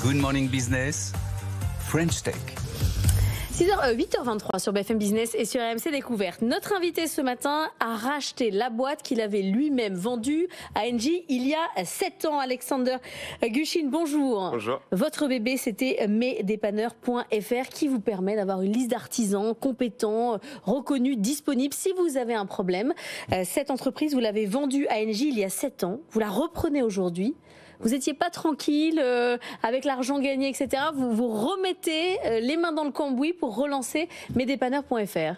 Good Morning Business, French Tech. 8h23 sur BFM Business et sur RMC Découverte. Notre invité ce matin a racheté la boîte qu'il avait lui-même vendue à Engie il y a 7 ans. Alexander Gushing, bonjour. Bonjour. Votre bébé, c'était mesdépanneurs.fr qui vous permet d'avoir une liste d'artisans compétents, reconnus, disponibles si vous avez un problème. Cette entreprise, vous l'avez vendue à Engie il y a 7 ans. Vous la reprenez aujourd'hui. Vous n'étiez pas tranquille avec l'argent gagné, etc. Vous vous remettez les mains dans le cambouis pour relancer mesdépanneurs.fr.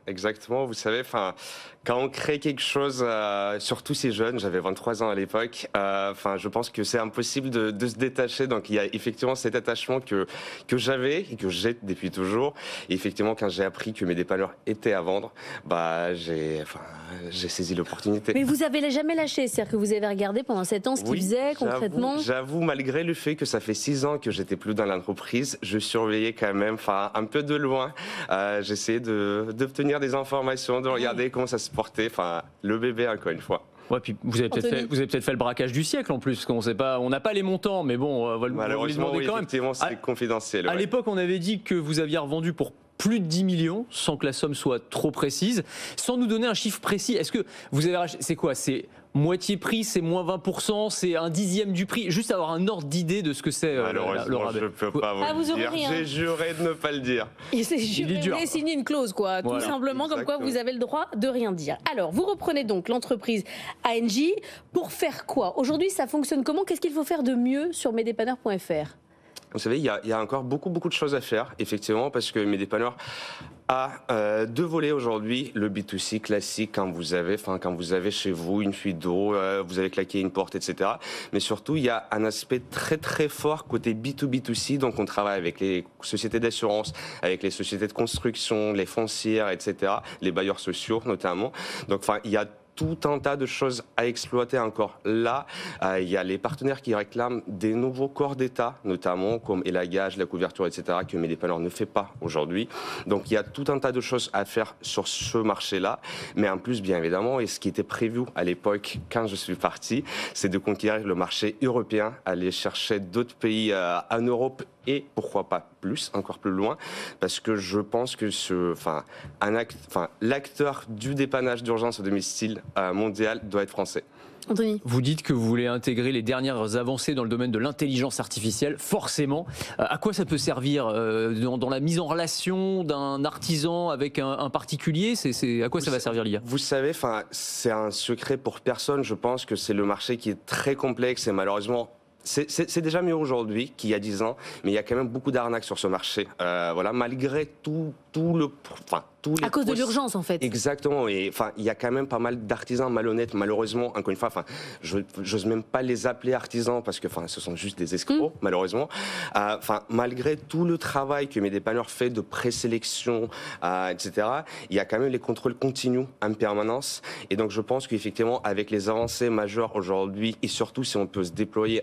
Exactement. Vous savez, quand on crée quelque chose, surtout ces jeunes, j'avais 23 ans à l'époque, je pense que c'est impossible de se détacher. Donc il y a effectivement cet attachement que j'avais et que j'ai depuis toujours. Et effectivement, quand j'ai appris que mes dépanneurs étaient à vendre, j'ai saisi l'opportunité. Mais vous avez jamais lâché, c'est-à-dire que vous avez regardé pendant 7 ans ce qu'ils faisaient concrètement. J'avoue, malgré le fait que ça fait 6 ans que j'étais plus dans l'entreprise, je surveillais quand même, un peu de loin. J'essayais d'obtenir des informations, de regarder comment ça se portait. Le bébé, encore une fois. Ouais, puis vous avez peut-être fait le braquage du siècle en plus, parce qu'on sait pas, on n'a pas les montants, mais bon, malheureusement, quand même. Effectivement, c'est confidentiel. À l'époque, on avait dit que vous aviez revendu pour plus de 10 millions, sans que la somme soit trop précise, sans nous donner un chiffre précis. Est-ce que vous avez racheté, c'est quoi? C'est moitié prix, c'est moins 20%, c'est un dixième du prix? Juste avoir un ordre d'idée de ce que c'est le rabais. Je ne peux pas vous le dire. J'ai juré de ne pas le dire. Il s'est juré, vous avez signé une clause, quoi. Tout simplement, exactement. Comme quoi vous avez le droit de rien dire. Alors, vous reprenez donc l'entreprise Engie pour faire quoi? Aujourd'hui, ça fonctionne comment? Qu'est-ce qu'il faut faire de mieux sur mesdépanneurs.fr? Vous savez, il y a encore beaucoup de choses à faire, effectivement, parce que Mesdépanneurs a deux volets aujourd'hui. Le B2C classique, quand vous avez chez vous une fuite d'eau, vous avez claqué une porte, etc. Mais surtout, il y a un aspect très très fort côté B2B2C. Donc, on travaille avec les sociétés d'assurance, avec les sociétés de construction, les foncières, etc. Les bailleurs sociaux, notamment. Donc, il y a tout un tas de choses à exploiter encore là. Il y a les partenaires qui réclament des nouveaux corps d'État, notamment comme élagage, la couverture, etc., que Mesdépanneurs ne fait pas aujourd'hui. Donc il y a tout un tas de choses à faire sur ce marché-là. Mais en plus, bien évidemment, et ce qui était prévu à l'époque quand je suis parti, c'est de conquérir le marché européen, aller chercher d'autres pays en Europe et pourquoi pas encore plus loin, parce que je pense que l'acteur du dépannage d'urgence au domicile mondial doit être français. Anthony. Vous dites que vous voulez intégrer les dernières avancées dans le domaine de l'intelligence artificielle, forcément. À quoi ça peut servir dans la mise en relation d'un artisan avec un particulier? À quoi ça va servir l'IA? Vous savez, c'est un secret pour personne. Je pense que c'est le marché qui est très complexe et malheureusement, c'est déjà mieux aujourd'hui qu'il y a 10 ans, mais il y a quand même beaucoup d'arnaques sur ce marché. Malgré tout le... À cause de l'urgence, en fait. Exactement. Et il y a quand même pas mal d'artisans malhonnêtes, malheureusement. Encore une fois, j'ose même pas les appeler artisans parce que ce sont juste des escrocs, malheureusement. Malgré tout le travail que Mesdépanneurs fait de présélection, etc., il y a quand même les contrôles continus en permanence. Et donc, je pense qu'effectivement, avec les avancées majeures aujourd'hui, et surtout si on veut se déployer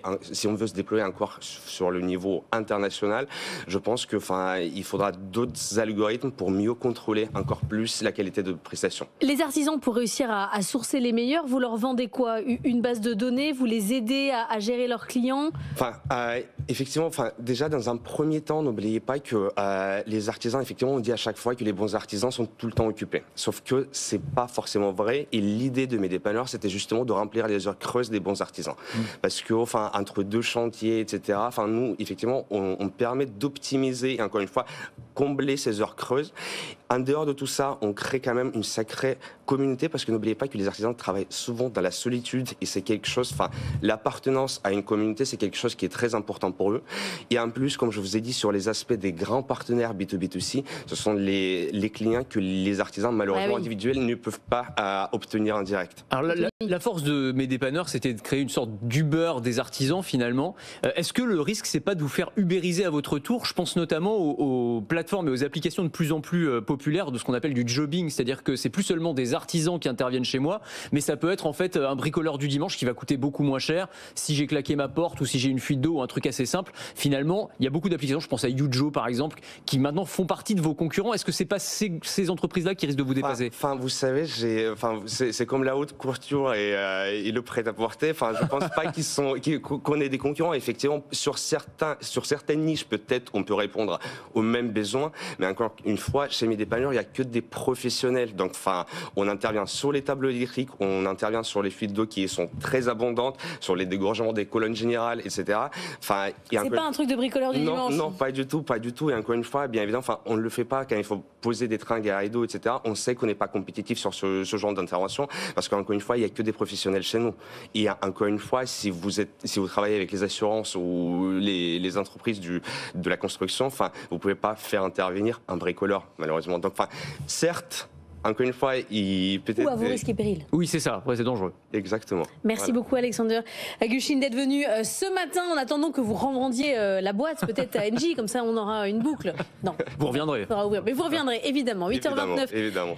encore sur le niveau international, je pense que il faudra d'autres algorithmes pour mieux contrôler encore plus la qualité de prestation. Les artisans, pour réussir à sourcer les meilleurs, vous leur vendez quoi? Une base de données? Vous les aidez à gérer leurs clients? Effectivement, déjà dans un premier temps, n'oubliez pas que les artisans, effectivement, on dit à chaque fois que les bons artisans sont tout le temps occupés. Sauf que c'est pas forcément vrai. Et l'idée de Mesdépanneurs, c'était justement de remplir les heures creuses des bons artisans. Parce que, entre deux chantiers, etc., nous, effectivement, on permet d'optimiser, et encore une fois, combler ces heures creuses. En dehors de tout ça, on crée quand même une sacrée communauté parce que n'oubliez pas que les artisans travaillent souvent dans la solitude et c'est quelque chose, l'appartenance à une communauté, c'est quelque chose qui est très important pour eux. Et en plus, comme je vous ai dit, sur les aspects des grands partenaires B2B2C, ce sont les clients que les artisans, malheureusement individuels, ne peuvent pas obtenir en direct. Alors la force de Mesdépanneurs, c'était de créer une sorte d'Uber des artisans finalement. Est-ce que le risque, c'est pas de vous faire ubériser à votre tour? Je pense notamment aux plateformes et aux applications de plus en plus populaires populaire de ce qu'on appelle du jobbing, c'est-à-dire que c'est plus seulement des artisans qui interviennent chez moi, mais ça peut être en fait un bricoleur du dimanche qui va coûter beaucoup moins cher. Si j'ai claqué ma porte ou si j'ai une fuite d'eau ou un truc assez simple, finalement, il y a beaucoup d'applications, je pense à Yujo par exemple, qui maintenant font partie de vos concurrents. Est-ce que c'est pas ces entreprises-là qui risquent de vous dépasser? Enfin, vous savez, c'est comme la haute couture et le prêt-à-porter. Enfin, je pense pas qu'on ait des concurrents. Effectivement, sur certaines niches, peut-être, on peut répondre aux mêmes besoins. Mais encore une fois, chez mes dépanneurs, il y a que des professionnels. Donc, enfin, on intervient sur les tableaux électriques, on intervient sur les fuites d'eau qui sont très abondantes, sur les dégorgements des colonnes générales, etc. Enfin, c'est pas un truc de bricoleur du dimanche. Non, pas du tout. Et encore une fois, bien évidemment, enfin, on ne le fait pas quand il faut poser des tringues à rideaux, etc. On sait qu'on n'est pas compétitif sur ce genre d'intervention parce qu'encore une fois, il n'y a que des professionnels chez nous. Et encore une fois, si vous travaillez avec les assurances ou les entreprises de la construction, enfin, vous pouvez pas faire intervenir un bricoleur, malheureusement. Donc, enfin, certes, encore une fois, peut-être... Ou à vos risques et périls. Oui, c'est ça. Ouais, c'est dangereux. Exactement. Merci beaucoup, Alexander Gushing, d'être venu ce matin en attendant que vous revendiez la boîte, peut-être à Engie, comme ça on aura une boucle. Non. Vous reviendrez. Mais vous reviendrez, évidemment. 8h29. Évidemment.